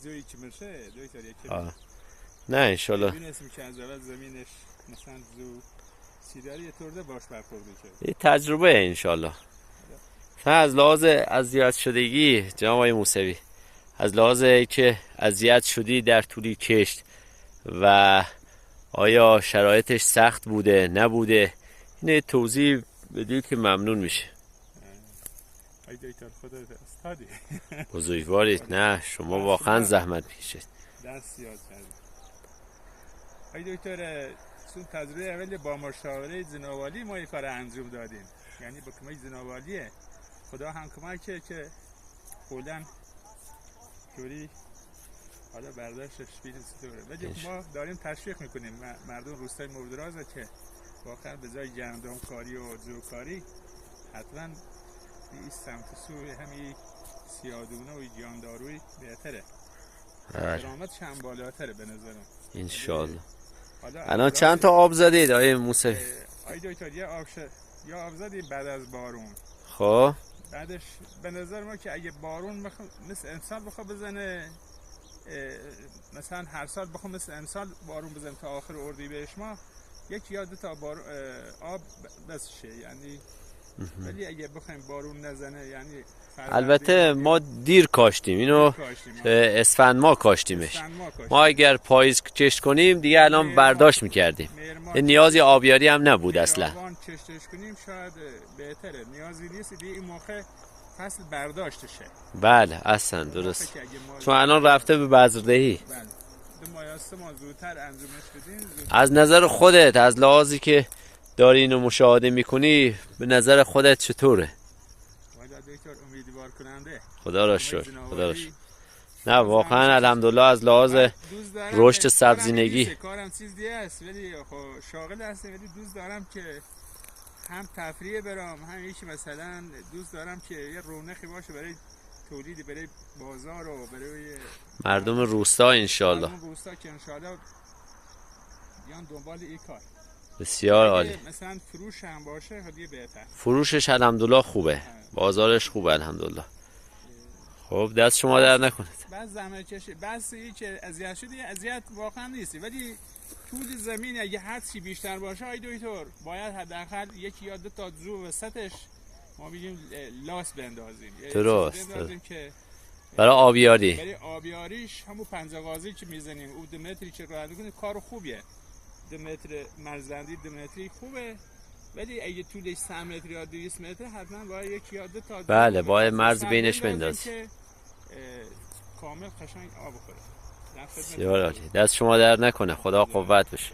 زوی که میشه دکتر یکی نه انشالله می‌دونستم که از اول زمینش مثلا زو سیداری طورده باش برخورده شد. این تجربه انشالله. از لحاظ اذیت شدگی جناب آقای موسوی، از لحاظ که اذیت شدی در طول کشت و آیا شرایطش سخت بوده نبوده، اینه توضیح بدید که ممنون میشه. ای دکتر خودت استادی بزرگوارید. نه شما واقعا زحمت میکشید. دست یاد کردید. ای دکتر چون تجربه اولی با مشاوره زنوالی ما این کار انجام دادیم، یعنی با کمک زنوالیه خدا هم کمکه که کلا جوری حالا برداشتش بیرون ستوره. ولی ما داریم تشویق میکنیم مردم روستای موردرازه که واقعا به جای گندم کاری و زوکاری حتما این سمت سوی همین سیادونه و جانداروی بهتره. درآمدش هم بالاتره به نظرم انشالله. الان چند تا آب زدید آقای موسوی؟ آقای دکتر یه آب زدیم بعد از بارون. خب بعدش به نظر ما که اگه بارون مثل امسال بخواد بزنه، مثلا هر سال بخوام مثل امسال بارون بزنه تا آخر اردیبهشت ماه، یک یا دو تا آب بس شه یعنی. ولی اگه بخوایم بارون نزنه یعنی البته ما دیر کاشتیم اینو، اسفند ماه کاشتیمش. ما اگر پاییز کشت کنیم دیگه الان برداشت میکردیم، نیازی آبیاری هم نبود اصلا. کشتش کنیم شاید بهتره، نیازی نیست دیگه این موقع فصل برداشتشه. بله اصلا درست، چون الان رفته به بذردهی. ما زودتر انجامش بدیم. از نظر خودت، از لحاظی که داری اینو مشاهده میکنی، به نظر خودت چطوره؟ امیدوار کننده. خدا را شکر، خدا را شکر. نه واقعا الحمدلله از لحاظ رشد سبزینگی کارم چیز دیگه است، ولی شاغل هستم، ولی دوست دارم که هم تفریح برام، هم هیچ مثلا دوست دارم که یه رونقی باشه برای تولید، برای بازار و برای مردم روستا انشالله. مردم روستا که انشالله بیان دنبال این کار. بسیار عالی. مثلا فروش هم باشه خیلی بهتر. فروشش الحمدلله خوبه، بازارش خوبه الحمدلله. خب دست شما در نکنید. بس زحمت کشی، بس این که اذیت شدی، اذیت واقعا نیستی، ولی طول زمین اگه حدسی بیشتر باشه آی دکتر باید حداقل یکی یا دو تا زو وسطش ما بگیم لاس بندازیم. درست. که برای آبیاری. برای آبیاریش همون پنجغازی که میزنیم او 2 متری که راه میکنه کار خوبیه. 2 متر مرزبندی 2 متری خوبه، ولی اگه طولش 3 متر یا 200 متر حتما باید یکی یا دو تا. بله باید مرز بینش بندازی. کامل قشنگ آب بخوره. بسیار عالی. دست شما در نکنه، خدا قوت بشه.